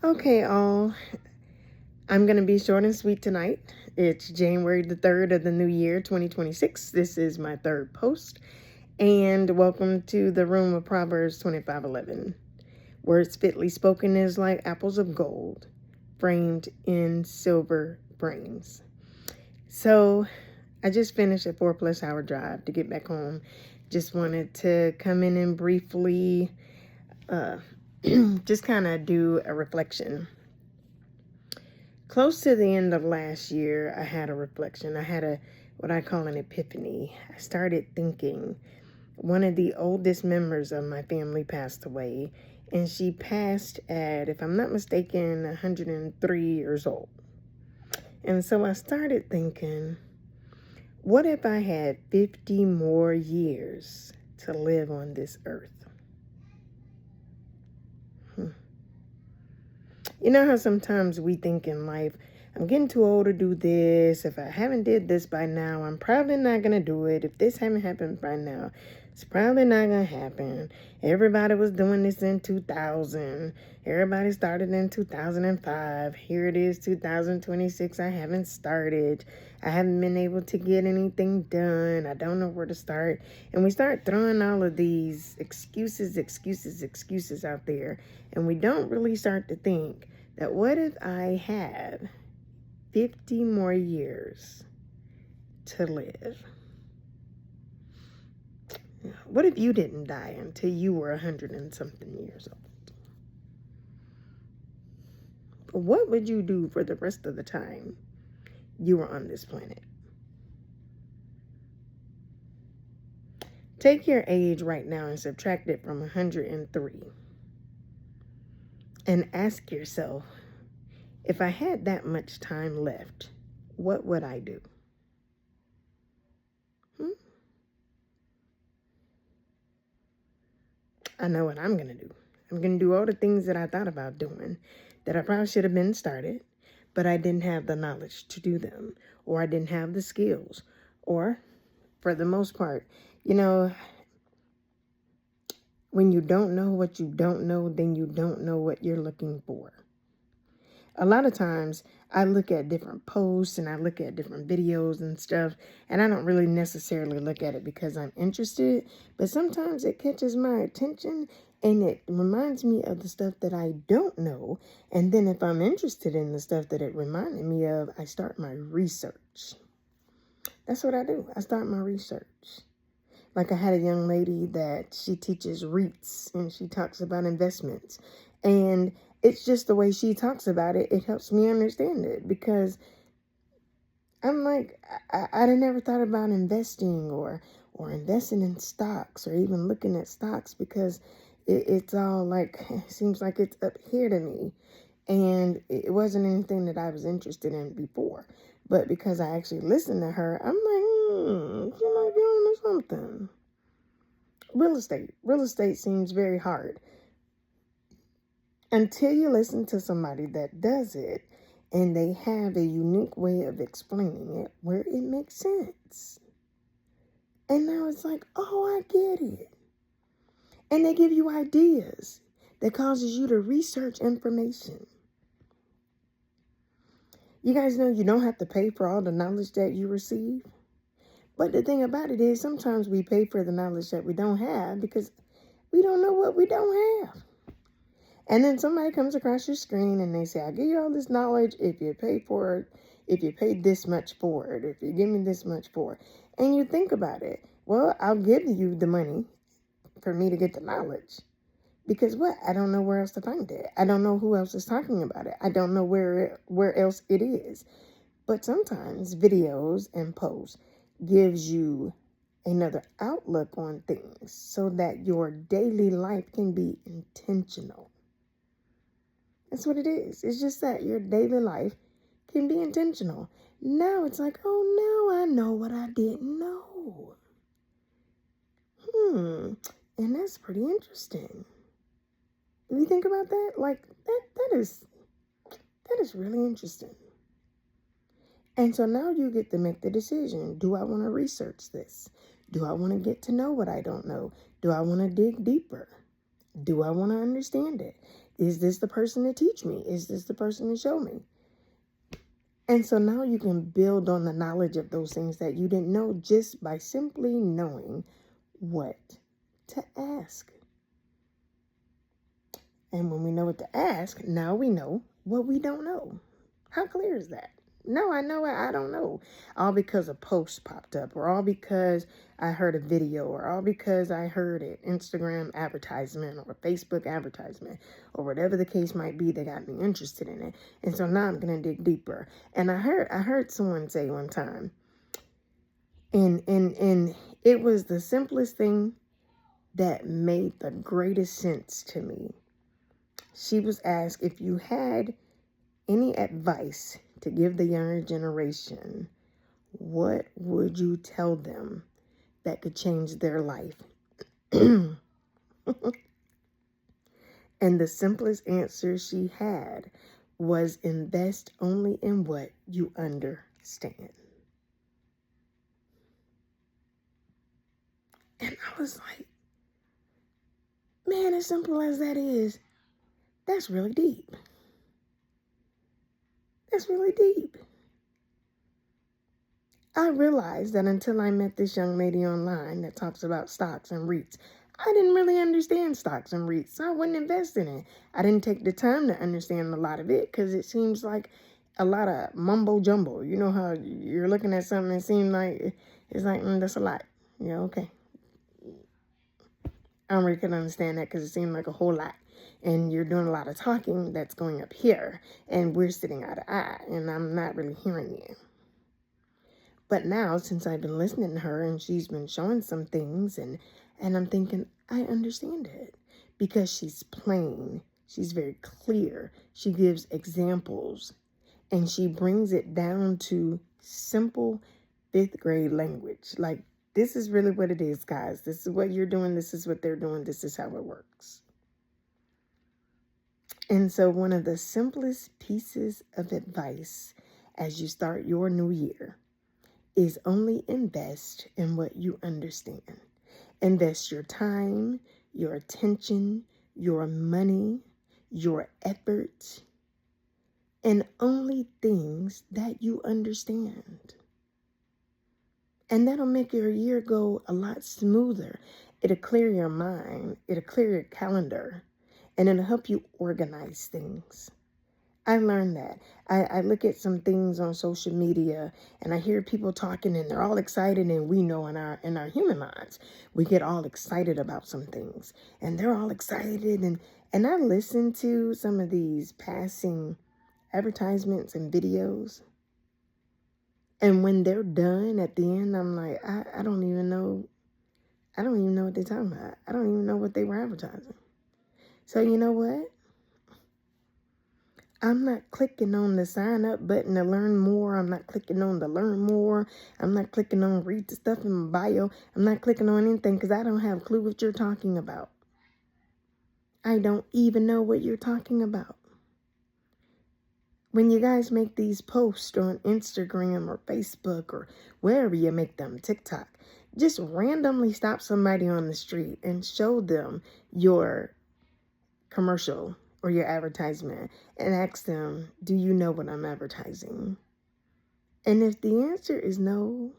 Okay, all. I'm going to be short and sweet tonight. It's January the 3rd of the new year, 2026. This is my third post. And welcome to the room of Proverbs 25:11. Words fitly spoken is like apples of gold, framed in silver frames. So I just finished a 4+ hour drive to get back home. Just wanted to come in and briefly just kind of do a reflection. Close to the end of last year, I had a reflection. I had what I call an epiphany. I started thinking one of the oldest members of my family passed away, and she passed at, if I'm not mistaken, 103 years old. And so I started thinking, what if I had 50 more years to live on this earth? You know how sometimes we think in life, I'm getting too old to do this. If I haven't did this by now, I'm probably not going to do it. If this haven't happened by now, it's probably not going to happen. Everybody was doing this in 2000. Everybody started in 2005. Here it is, 2026. I haven't started. I haven't been able to get anything done. I don't know where to start. And we start throwing all of these excuses out there. And we don't really start to think that what if I had 50 more years to live? What if you didn't die until you were 100 and something years old? What would you do for the rest of the time you were on this planet? Take your age right now and subtract it from 103. And ask yourself, if I had that much time left, what would I do? I know what I'm going to do. I'm going to do all the things that I thought about doing that I probably should have been started, but I didn't have the knowledge to do them, or I didn't have the skills, or for the most part, when you don't know what you don't know, then you don't know what you're looking for. A lot of times I look at different posts and I look at different videos and stuff, and I don't really necessarily look at it because I'm interested, but sometimes it catches my attention and it reminds me of the stuff that I don't know. And then if I'm interested in the stuff that it reminded me of, I start my research. That's what I do. I start my research. Like I had a young lady that she teaches REITs and she talks about investments. And it's just the way she talks about it. It helps me understand it because I'm like, I never thought about investing or investing in stocks or even looking at stocks because it's all like, it seems like it's up here to me. And it wasn't anything that I was interested in before. But because I actually listened to her, I'm like, she might be on to something. Real estate seems very hard until you listen to somebody that does it and they have a unique way of explaining it where it makes sense. And now it's like, oh, I get it. And they give you ideas that causes you to research information. You guys know you don't have to pay for all the knowledge that you receive. But the thing about it is sometimes we pay for the knowledge that we don't have because we don't know what we don't have. And then somebody comes across your screen and they say, I'll give you all this knowledge if you pay for it, if you pay this much for it, if you give me this much for it. And you think about it. Well, I'll give you the money for me to get the knowledge. Because what? I don't know where else to find it. I don't know who else is talking about it. I don't know where else it is. But sometimes videos and posts gives you another outlook on things so that your daily life can be intentional. That's what it is. It's just that your daily life can be intentional. Now it's like, oh, now I know what I didn't know. And that's pretty interesting. If you think about that, like that is really interesting. And so now you get to make the decision. Do I want to research this? Do I want to get to know what I don't know? Do I want to dig deeper? Do I want to understand it? Is this the person to teach me? Is this the person to show me? And so now you can build on the knowledge of those things that you didn't know just by simply knowing what to ask. And when we know what to ask, now we know what we don't know. How clear is that? No, I know it. I don't know. All because a post popped up, or all because I heard a video, or all because I heard an Instagram advertisement or Facebook advertisement, or whatever the case might be that got me interested in it. And so now I'm going to dig deeper. And I heard someone say one time, and it was the simplest thing that made the greatest sense to me. She was asked, if you had any advice to give the younger generation, what would you tell them that could change their life? And the simplest answer she had was, invest only in what you understand. And I was like, man, as simple as that is, that's really deep. That's really deep. I realized that until I met this young lady online that talks about stocks and REITs, I didn't really understand stocks and REITs, so I wouldn't invest in it. I didn't take the time to understand a lot of it because it seems like a lot of mumbo jumbo. You know how you're looking at something and it seems like it's like, that's a lot. Yeah, okay. I don't really can understand that because it seemed like a whole lot. And you're doing a lot of talking that's going up here, and we're sitting eye to eye, and I'm not really hearing you. But now, since I've been listening to her and she's been showing some things, and I'm thinking, I understand it. Because she's plain, she's very clear, she gives examples, and she brings it down to simple 5th grade language. Like, this is really what it is, guys. This is what you're doing, this is what they're doing, this is how it works. And so one of the simplest pieces of advice as you start your new year is only invest in what you understand. Invest your time, your attention, your money, your effort, in only things that you understand. And that'll make your year go a lot smoother. It'll clear your mind, it'll clear your calendar, and it'll help you organize things. I learned that. I look at some things on social media and I hear people talking and they're all excited, and we know in our human minds, we get all excited about some things and they're all excited, and I listen to some of these passing advertisements and videos, and when they're done at the end, I'm like, I don't even know what they're talking about. I don't even know what they were advertising. So you know what? I'm not clicking on the sign up button to learn more. I'm not clicking on the learn more. I'm not clicking on read the stuff in my bio. I'm not clicking on anything because I don't have a clue what you're talking about. I don't even know what you're talking about. When you guys make these posts on Instagram or Facebook or wherever you make them, TikTok, just randomly stop somebody on the street and show them your commercial or your advertisement and ask them, do you know what I'm advertising? And if the answer is no,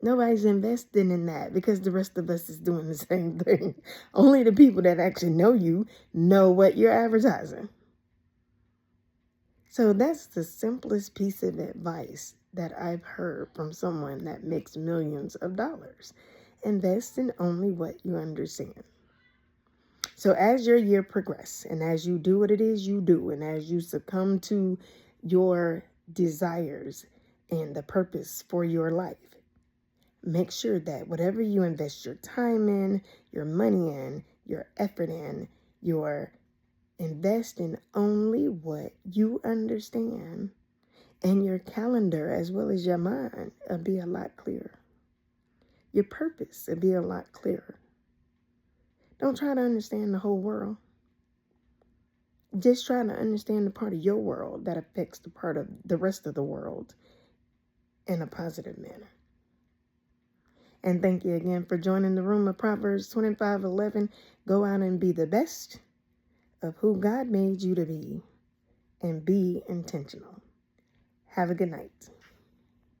nobody's investing in that, because the rest of us is doing the same thing. Only the people that actually know you know what you're advertising. So that's the simplest piece of advice that I've heard from someone that makes millions of dollars. Invest in only what you understand. So as your year progresses, and as you do what it is you do, and as you succumb to your desires and the purpose for your life, make sure that whatever you invest your time in, your money in, your effort in, invest in only what you understand, and your calendar as well as your mind will be a lot clearer. Your purpose will be a lot clearer. Don't try to understand the whole world. Just try to understand the part of your world that affects the part of the rest of the world in a positive manner. And thank you again for joining the room of Proverbs 25:11. Go out and be the best of who God made you to be and be intentional. Have a good night.